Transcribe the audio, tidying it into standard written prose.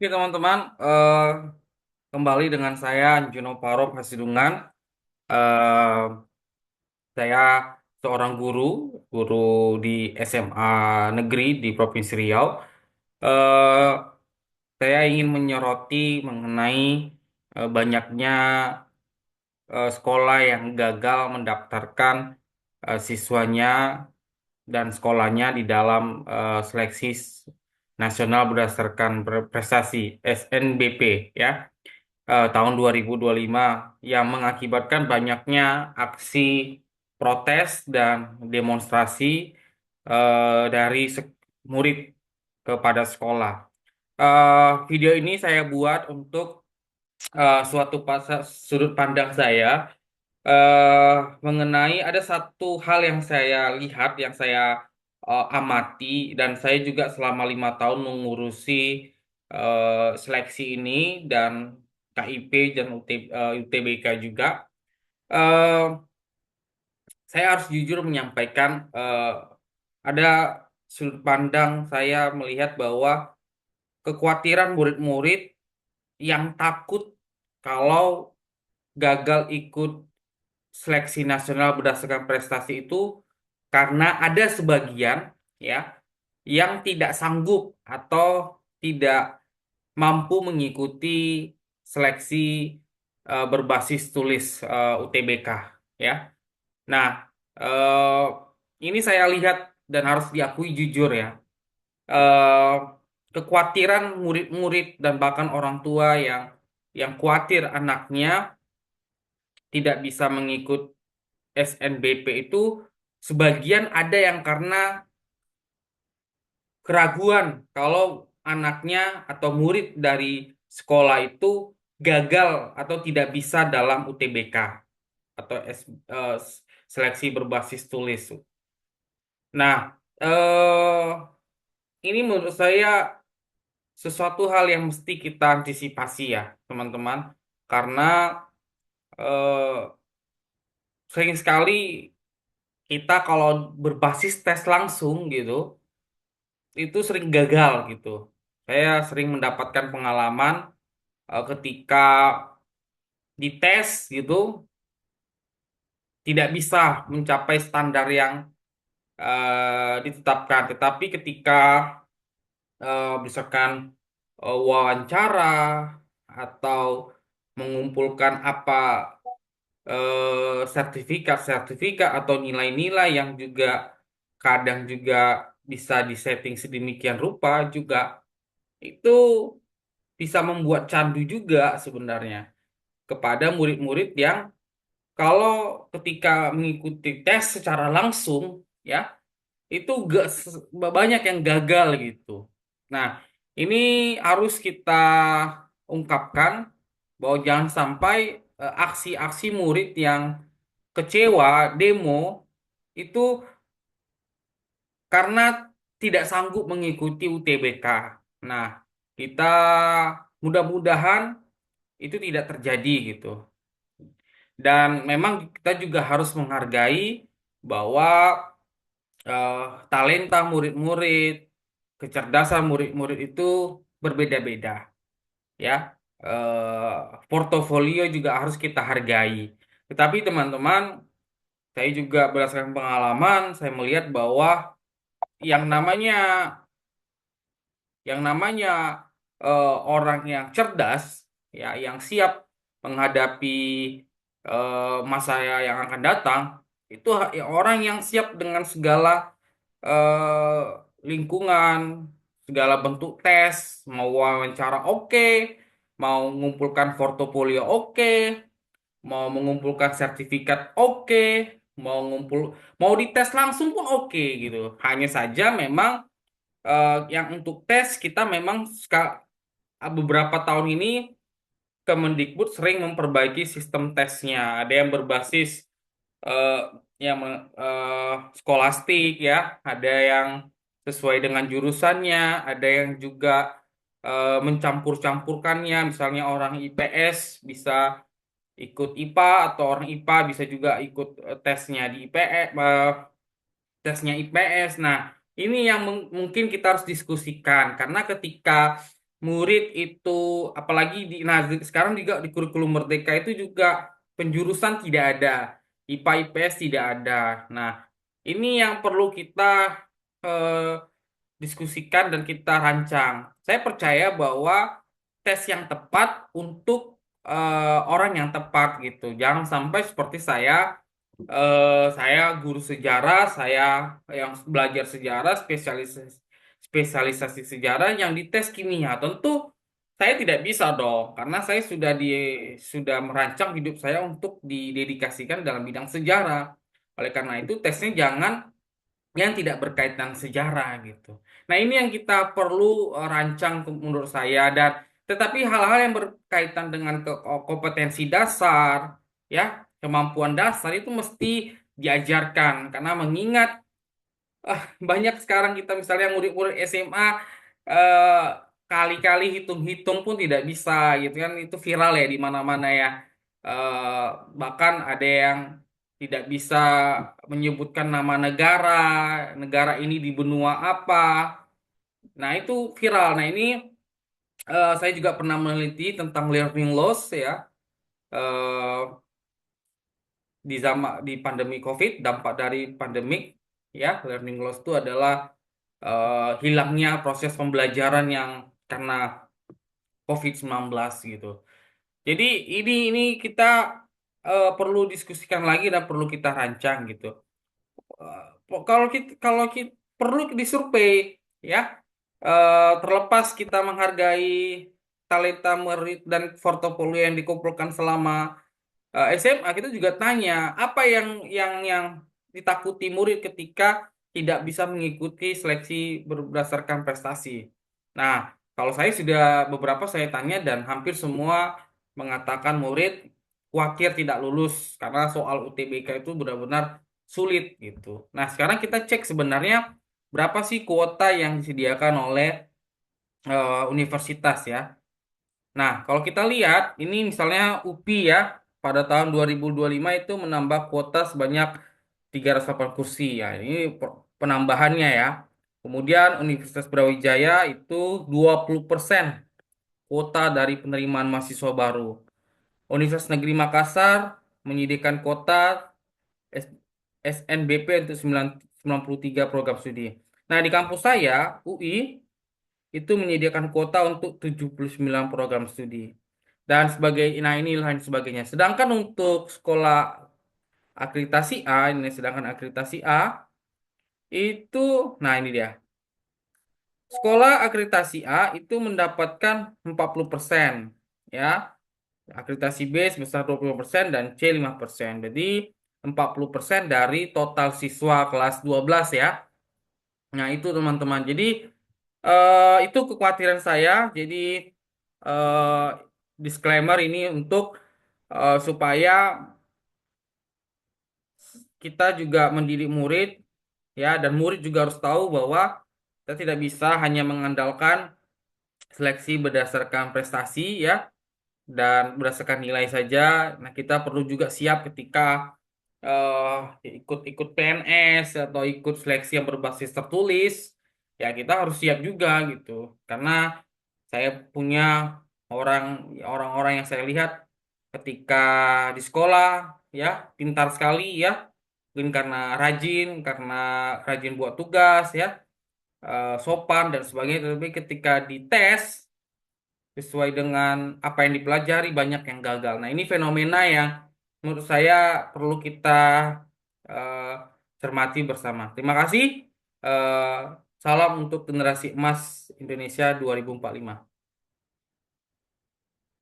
Oke teman-teman, kembali dengan saya Juno Parob Hasidungan. Eh, saya seorang guru di SMA negeri di Provinsi Riau. Eh, saya ingin menyoroti mengenai banyaknya sekolah yang gagal mendaftarkan siswanya dan sekolahnya di dalam seleksi nasional berdasarkan prestasi SNBP ya. Tahun 2025 yang mengakibatkan banyaknya aksi protes dan demonstrasi dari murid kepada sekolah. Video ini saya buat untuk suatu sudut pandang saya eh mengenai ada satu hal yang saya lihat, yang saya amati, dan saya juga selama 5 tahun mengurusi seleksi ini dan KIP dan UTBK juga. Eh, saya harus jujur menyampaikan ada sudut pandang saya melihat bahwa kekhawatiran murid-murid yang takut kalau gagal ikut seleksi nasional berdasarkan prestasi itu karena ada sebagian ya yang tidak sanggup atau tidak mampu mengikuti seleksi berbasis tulis UTBK ya. Nah, eh, ini saya lihat dan harus diakui jujur ya. Eh, Kekhawatiran murid-murid dan bahkan orang tua yang khawatir anaknya tidak bisa mengikut SNBP itu sebagian ada yang karena keraguan kalau anaknya atau murid dari sekolah itu gagal atau tidak bisa dalam UTBK atau seleksi berbasis tulis. Nah, ini menurut saya sesuatu hal yang mesti kita antisipasi ya, teman-teman, karena eh, sering sekali kita kalau berbasis tes langsung gitu itu sering gagal gitu. Saya sering mendapatkan pengalaman ketika dites gitu tidak bisa mencapai standar yang ditetapkan. Tetapi ketika misalkan wawancara atau mengumpulkan apa sertifikat-sertifikat atau nilai-nilai yang juga kadang juga bisa disetting sedemikian rupa juga itu bisa membuat candu juga sebenarnya kepada murid-murid yang kalau ketika mengikuti tes secara langsung ya itu banyak yang gagal gitu. Nah, ini harus kita ungkapkan bahwa jangan sampai aksi-aksi murid yang kecewa, demo itu karena tidak sanggup mengikuti UTBK. Nah, kita mudah-mudahan itu tidak terjadi gitu. Dan memang kita juga harus menghargai bahwa eh, talenta murid-murid, kecerdasan murid-murid itu berbeda-beda, ya. Portofolio juga harus kita hargai. Tetapi teman-teman, saya juga berdasarkan pengalaman, saya melihat bahwa yang namanya yang namanya orang yang cerdas, ya, yang siap menghadapi masa yang akan datang, itu ya, orang yang siap dengan segala lingkungan, segala bentuk tes, mau wawancara oke, mau mengumpulkan portofolio oke, mau mengumpulkan sertifikat oke, mau dites langsung pun oke gitu. Hanya saja memang yang untuk tes kita memang beberapa tahun ini Kemendikbud sering memperbaiki sistem tesnya. Ada yang berbasis eh, skolastik ya, ada yang sesuai dengan jurusannya, ada yang juga mencampur-campurkannya. Misalnya orang IPS bisa ikut IPA atau orang IPA bisa juga ikut tesnya di IPS, tesnya IPS. Nah, ini yang mungkin kita harus diskusikan karena ketika murid itu apalagi nah sekarang juga di kurikulum Merdeka itu juga penjurusan tidak ada, IPA IPS tidak ada. Nah, ini yang perlu kita eh, diskusikan dan kita rancang. Saya percaya bahwa tes yang tepat untuk orang yang tepat gitu. Jangan sampai seperti saya guru sejarah, saya yang belajar sejarah, spesialisasi sejarah yang dites kimia. Tentu saya tidak bisa dong, karena saya sudah merancang hidup saya untuk didedikasikan dalam bidang sejarah. Oleh karena itu, tesnya jangan yang tidak berkaitan sejarah gitu. Nah, ini yang kita perlu rancang menurut saya dan tetapi hal-hal yang berkaitan dengan kompetensi dasar ya, kemampuan dasar itu mesti diajarkan karena mengingat banyak sekarang kita misalnya murid-murid SMA eh, kali-kali hitung-hitung pun tidak bisa gitu kan, itu viral ya di mana-mana ya. Eh, Bahkan ada yang tidak bisa menyebutkan nama negara, negara ini di benua apa. Nah, itu viral. Nah, ini saya juga pernah meneliti tentang learning loss ya. Eh, di pandemi COVID, dampak dari pandemik ya, learning loss itu adalah hilangnya proses pembelajaran yang karena COVID-19 gitu. Jadi ini kita perlu diskusikan lagi dan perlu kita rancang gitu. Kalau kita perlu disurvei ya. Terlepas kita menghargai talenta murid dan portofolio yang dikumpulkan selama SMA, kita juga tanya apa yang ditakuti murid ketika tidak bisa mengikuti seleksi berdasarkan prestasi. Nah, kalau saya sudah beberapa saya tanya dan hampir semua mengatakan murid khawatir tidak lulus karena soal UTBK itu benar-benar sulit gitu. Nah, sekarang kita cek sebenarnya berapa sih kuota yang disediakan oleh universitas ya. Nah, kalau kita lihat, ini misalnya UPI ya, pada tahun 2025 itu menambah kuota sebanyak 308 kursi ya. Ini penambahannya ya. Kemudian Universitas Brawijaya itu 20% kuota dari penerimaan mahasiswa baru. Universitas Negeri Makassar menyediakan kuota S- SNBP untuk 93 program studi. Nah, di kampus saya, UI, itu menyediakan kuota untuk 79 program studi. Dan sebagai nah ini lain sebagainya. Sedangkan untuk sekolah akreditasi A, ini sedangkan akreditasi A itu nah ini dia. Sekolah akreditasi A itu mendapatkan 40% ya. Akreditasi B sebesar 20% dan C 5%. Jadi 40% dari total siswa kelas 12 ya. Nah, itu teman-teman. Jadi itu kekhawatiran saya. Jadi eh, disclaimer ini untuk supaya kita juga mendidik murid ya dan murid juga harus tahu bahwa kita tidak bisa hanya mengandalkan seleksi berdasarkan prestasi ya dan berdasarkan nilai saja. Nah, kita perlu juga siap ketika ikut-ikut PNS atau ikut seleksi yang berbasis tertulis. Ya, kita harus siap juga gitu. Karena saya punya orang orang-orang yang saya lihat ketika di sekolah ya pintar sekali ya. Mungkin karena rajin buat tugas ya, sopan dan sebagainya. Tapi ketika dites sesuai dengan apa yang dipelajari banyak yang gagal. Nah, ini fenomena yang menurut saya perlu kita eh, cermati bersama. Terima kasih. Eh, Salam untuk generasi emas Indonesia 2045.